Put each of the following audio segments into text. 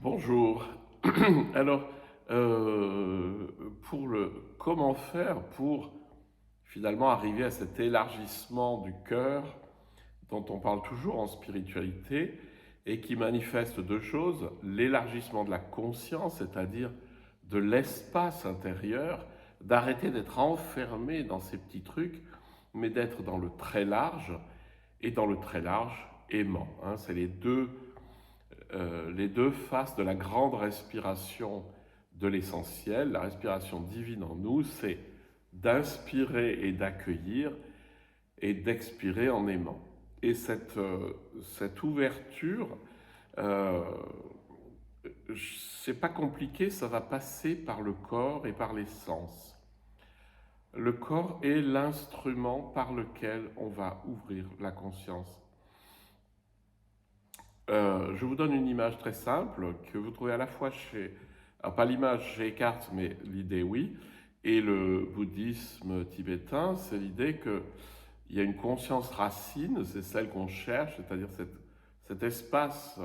Bonjour. Alors, pour comment faire pour finalement arriver à cet élargissement du cœur dont on parle toujours en spiritualité et qui manifeste deux choses, l'élargissement de la conscience, c'est-à-dire de l'espace intérieur, d'arrêter d'être enfermé dans ces petits trucs, mais d'être dans le très large et dans le très large aimant. C'est les deux faces de la grande respiration de l'essentiel. La respiration divine en nous, c'est d'inspirer et d'accueillir et d'expirer en aimant. Et cette ouverture, euh, c'est pas compliqué, ça va passer par le corps et par les sens. Le corps est l'instrument par lequel on va ouvrir la conscience. Je vous donne une image très simple que vous trouvez à la fois pas l'image chez Eckhart, mais l'idée oui, et le bouddhisme tibétain, c'est l'idée qu'il y a une conscience racine, c'est celle qu'on cherche, c'est-à-dire cet espace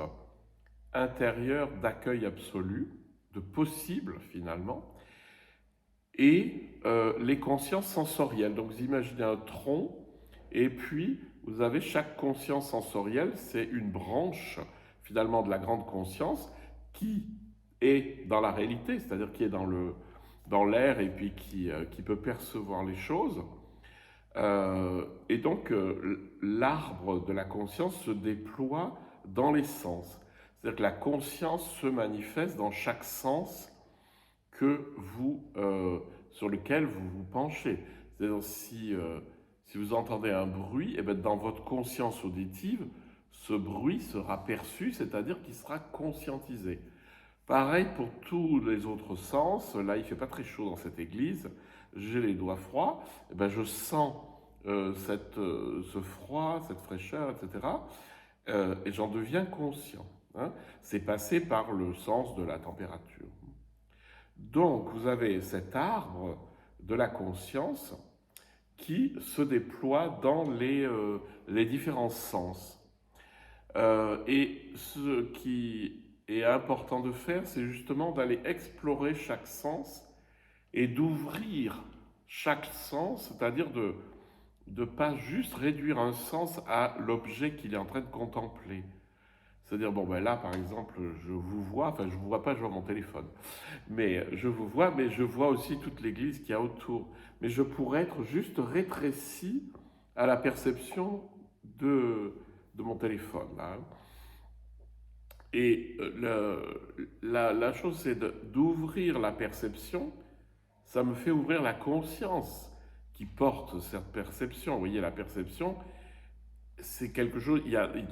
intérieur d'accueil absolu, de possible finalement, et les consciences sensorielles. Donc vous imaginez un tronc, et puis vous avez chaque conscience sensorielle, c'est une branche finalement de la grande conscience qui est dans la réalité, c'est-à-dire qui est dans l'air et puis qui peut percevoir les choses. Et donc l'arbre de la conscience se déploie dans les sens. C'est-à-dire que la conscience se manifeste dans chaque sens sur lequel vous vous penchez. C'est-à-dire si vous entendez un bruit, et bien dans votre conscience auditive, ce bruit sera perçu, c'est-à-dire qu'il sera conscientisé. Pareil pour tous les autres sens. Là, il ne fait pas très chaud dans cette église. J'ai les doigts froids. Et ben, je sens ce froid, cette fraîcheur, etc. Et j'en deviens conscient. C'est passé par le sens de la température. Donc, vous avez cet arbre de la conscience qui se déploie dans les différents sens. Et ce qui est important de faire, c'est justement d'aller explorer chaque sens et d'ouvrir chaque sens, c'est-à-dire de ne pas juste réduire un sens à l'objet qu'il est en train de contempler. C'est-à-dire, bon, ben là, par exemple, je vous vois, enfin, je ne vous vois pas, je vois mon téléphone. Mais je vous vois, mais je vois aussi toute l'église qu'il y a autour. Mais je pourrais être juste rétréci à la perception de mon téléphone. Là. Et la chose, c'est d'ouvrir la perception. Ça me fait ouvrir la conscience qui porte cette perception. Vous voyez, la perception, c'est quelque chose.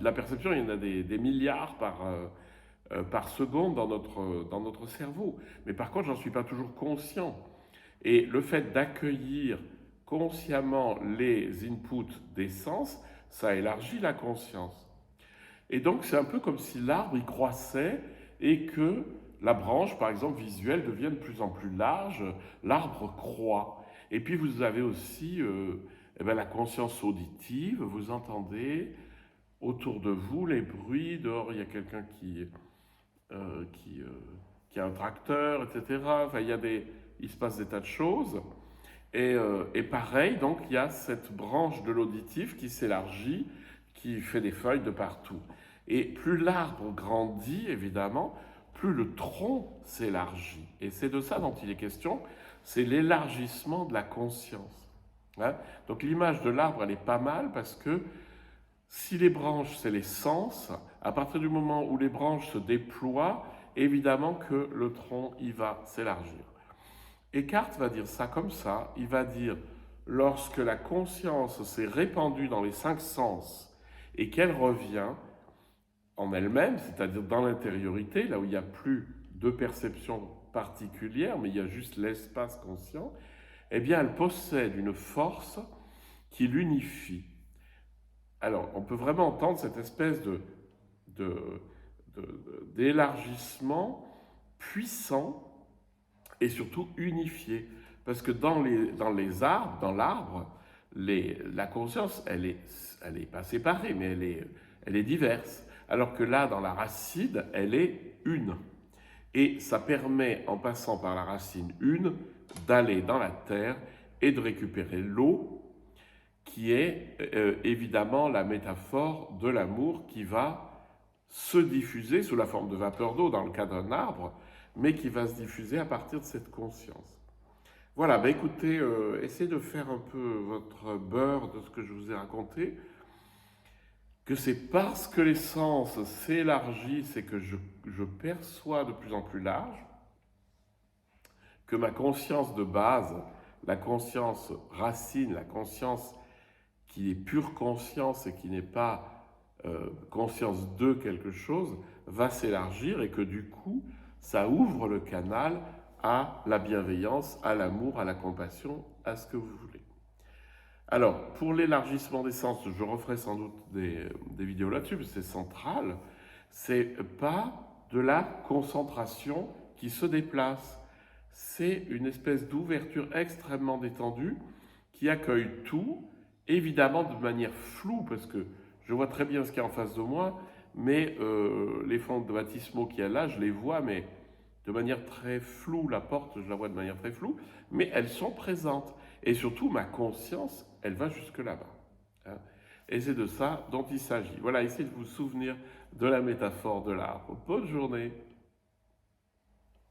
La perception, il y en a des milliards par seconde dans notre cerveau. Mais par contre, j'en suis pas toujours conscient. Et le fait d'accueillir consciemment les inputs des sens, ça élargit la conscience. Et donc, c'est un peu comme si l'arbre, il croissait et que la branche, par exemple, visuelle, devient de plus en plus large. L'arbre croît. Et puis, vous avez aussi la conscience auditive. Vous entendez autour de vous les bruits. Dehors, il y a quelqu'un euh, qui, euh, qui a un tracteur, etc. Enfin, il se passe des tas de choses. Et pareil, donc, il y a cette branche de l'auditif qui s'élargit, qui fait des feuilles de partout. Et plus l'arbre grandit, évidemment, plus le tronc s'élargit. Et c'est de ça dont il est question, c'est l'élargissement de la conscience. Donc l'image de l'arbre, elle est pas mal parce que si les branches, c'est les sens, à partir du moment où les branches se déploient, évidemment que le tronc, il va s'élargir. Eckhart va dire ça comme ça, il va dire, lorsque la conscience s'est répandue dans les cinq sens et qu'elle revient en elle-même, c'est-à-dire dans l'intériorité, là où il n'y a plus de perception particulière, mais il y a juste l'espace conscient, eh bien elle possède une force qui l'unifie. Alors, on peut vraiment entendre cette espèce d'élargissement puissant et surtout unifié. Parce que dans les arbres, dans l'arbre, la conscience, elle est pas séparée, mais elle est diverse. Alors que là, dans la racine, elle est une. Et ça permet, en passant par la racine 1, d'aller dans la terre et de récupérer l'eau, qui est évidemment la métaphore de l'amour qui va se diffuser sous la forme de vapeur d'eau dans le cas d'un arbre, mais qui va se diffuser à partir de cette conscience. Voilà, bah écoutez, essayez de faire un peu votre beurre de ce que je vous ai raconté, que c'est parce que les sens s'élargissent et que je perçois de plus en plus large, que ma conscience de base, la conscience racine, la conscience qui est pure conscience et qui n'est pas conscience de quelque chose, va s'élargir et que du coup, ça ouvre le canal à la bienveillance, à l'amour, à la compassion, à ce que vous voulez. Alors, pour l'élargissement des sens, je referai sans doute des vidéos là-dessus, parce que c'est central, c'est pas de la concentration qui se déplace, c'est une espèce d'ouverture extrêmement détendue qui accueille tout, évidemment de manière floue, parce que je vois très bien ce qu'il y a en face de moi, mais les fonds baptismaux qu'il y a là, je les vois, mais de manière très floue. La porte, je la vois de manière très floue, mais elles sont présentes. Et surtout, ma conscience, elle va jusque là-bas. Hein. Et c'est de ça dont il s'agit. Voilà, essayez de vous souvenir de la métaphore de l'arbre. Bonne journée.